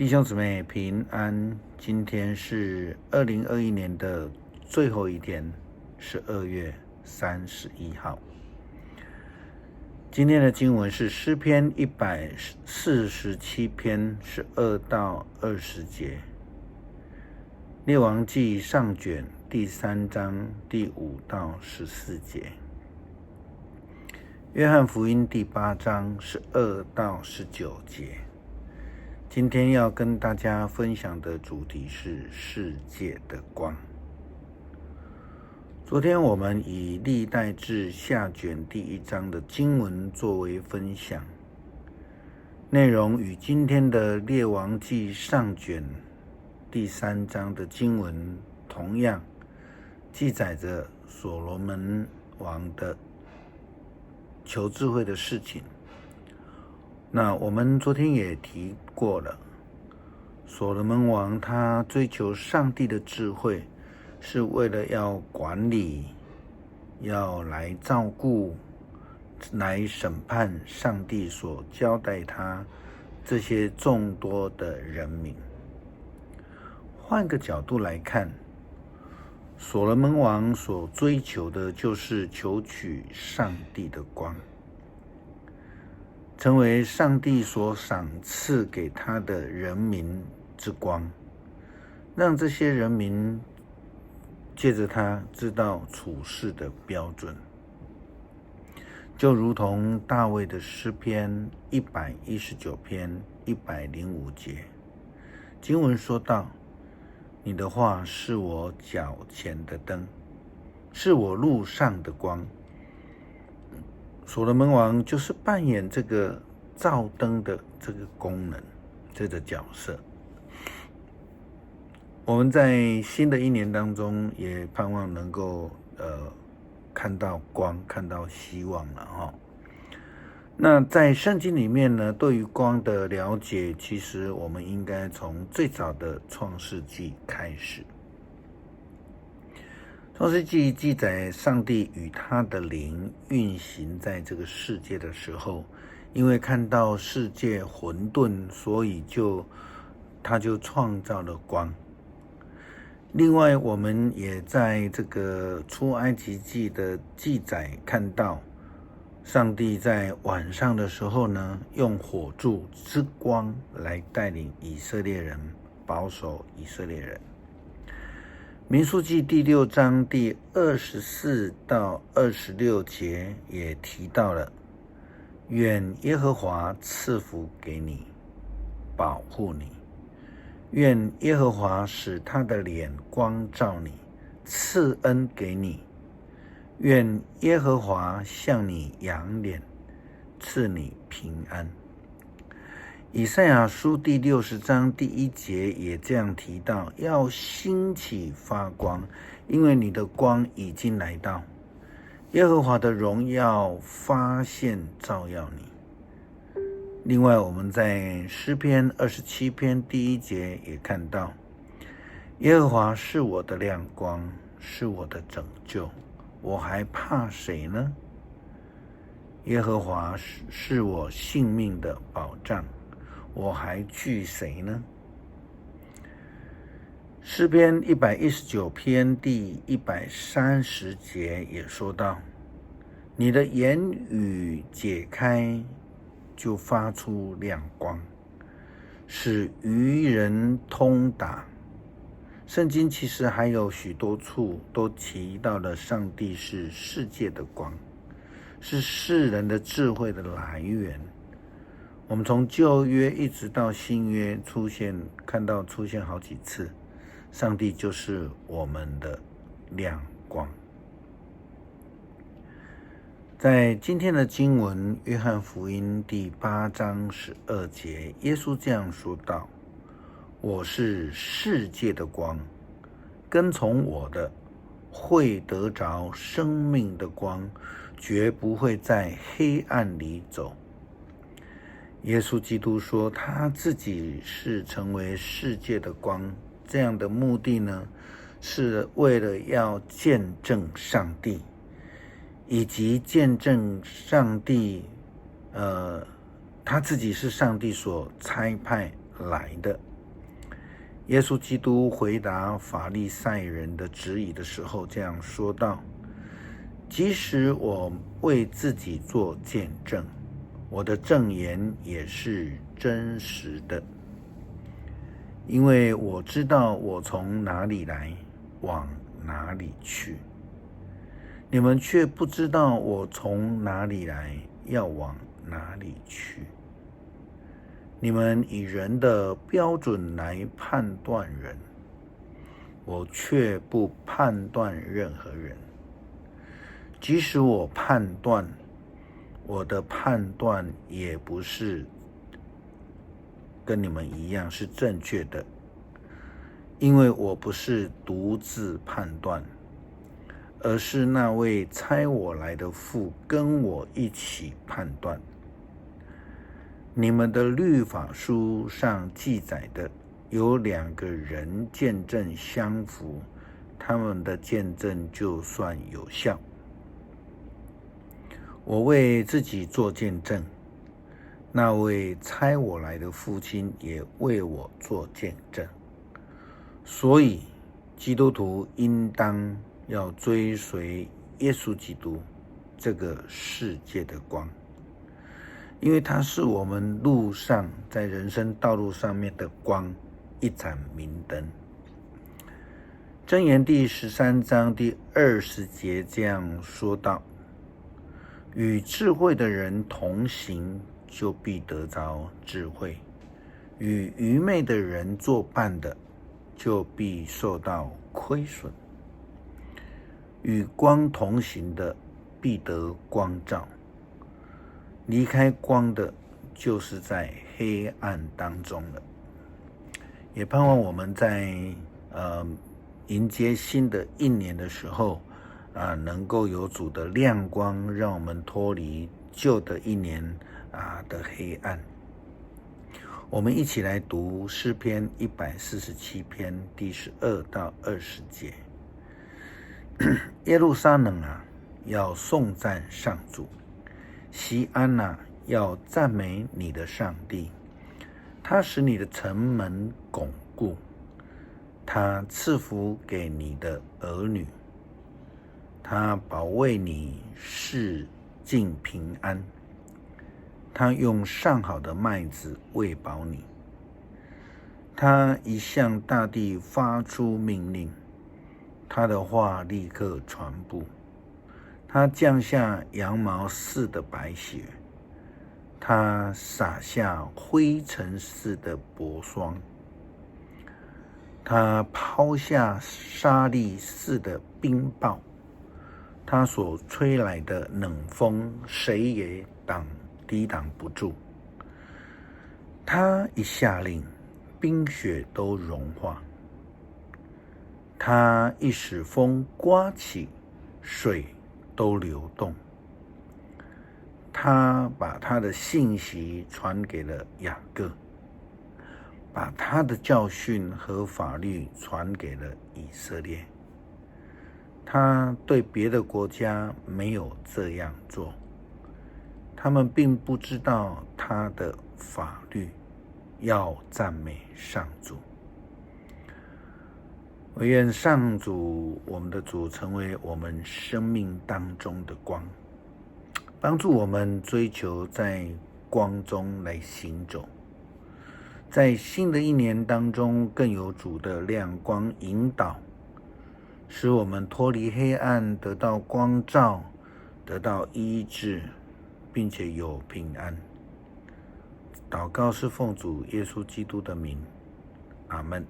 弟兄姊妹平安，今天是2021年的最后一天，12月31号。今天的经文是诗篇147篇12到20节，列王纪上卷第3章第5到14节，约翰福音第8章12到19节。今天要跟大家分享的主题是世界的光。昨天我们以历代志下卷第1章的经文作为分享，内容与今天的列王纪上卷第3章的经文同样，记载着所罗门王的求智慧的事情。那我们昨天也提过了，所罗门王他追求上帝的智慧，是为了要管理，要来照顾，来审判上帝所交代他这些众多的人民。换个角度来看，所罗门王所追求的就是求取上帝的光，成为上帝所赏赐给他的人民之光，让这些人民借着他知道处事的标准。就如同大卫的诗篇119篇105节，经文说道：你的话是我脚前的灯，是我路上的光。所罗门王就是扮演这个照灯的这个功能，这个角色。我们在新的一年当中也盼望能够看到光，看到希望了那在圣经里面呢，对于光的了解，其实我们应该从最早的创世纪开始。创世纪记载上帝与他的灵运行在这个世界的时候，因为看到世界混沌，所以他就创造了光。另外我们也在这个出埃及记的记载看到，上帝在晚上的时候呢，用火柱之光来带领以色列人，保守以色列人。民数记第6章第24到26节也提到了，愿耶和华赐福给你，保护你，愿耶和华使他的脸光照你，赐恩给你，愿耶和华向你扬脸，赐你平安。以赛亚书第60章第1节也这样提到，要兴起发光，因为你的光已经来到，耶和华的荣耀发现照耀你。另外我们在诗篇27篇第1节也看到，耶和华是我的亮光，是我的拯救，我还怕谁呢？耶和华是我性命的保障，我还惧谁呢？诗篇119篇第130节也说到，你的言语解开，就发出亮光，使愚人通达。圣经其实还有许多处都提到了上帝是世界的光，是世人的智慧的来源。我们从旧约一直到新约看到出现好几次，上帝就是我们的亮光。在今天的经文约翰福音第8章12节，耶稣这样说道：我是世界的光，跟从我的会得着生命的光，绝不会在黑暗里走。耶稣基督说他自己是成为世界的光，这样的目的呢，是为了要见证上帝，以及见证上帝他自己是上帝所差派来的，耶稣基督回答法利赛人的质疑的时候，这样说道：即使我为自己做见证，我的证言也是真实的，因为我知道我从哪里来，往哪里去。你们却不知道我从哪里来，要往哪里去。你们以人的标准来判断人，我却不判断任何人。即使我判断，我的判断也不是跟你们一样是正确的，因为我不是独自判断，而是那位差我来的父跟我一起判断。你们的律法书上记载的，有2个人见证相符，他们的见证就算有效。我为自己做见证，那位差我来的父亲也为我做见证。所以基督徒应当要追随耶稣基督，这个世界的光，因为他是我们路上在人生道路上面的光，一盏明灯。箴言第13章第20节这样说道：与智慧的人同行，就必得着智慧；与愚昧的人作伴的，就必受到亏损。与光同行的，必得光照；离开光的，就是在黑暗当中了。也盼望我们在迎接新的一年的时候，能够有主的亮光，让我们脱离旧的一年的黑暗。我们一起来读诗篇147篇第12到20节。耶路撒冷啊，要颂赞上主；锡安啊，要赞美你的上帝。他使你的城门巩固，他赐福给你的儿女，他保卫你世尽平安，他用上好的麦子喂饱你。他一向大地发出命令，他的话立刻传布。他降下羊毛似的白雪，他洒下灰尘似的薄霜，他抛下沙粒似的冰雹。他所吹来的冷风，谁也抵挡不住。他一下令，冰雪都融化；他一使风刮起，水都流动。他把他的信息传给了雅各，把他的教训和法律传给了以色列。他对别的国家没有这样做，他们并不知道他的法律。要赞美上主。我愿上主，我们的主，成为我们生命当中的光，帮助我们追求在光中来行走，在新的一年当中更有主的亮光引导，使我们脱离黑暗，得到光照，得到医治，并且有平安。祷告是奉主耶稣基督的名，阿们。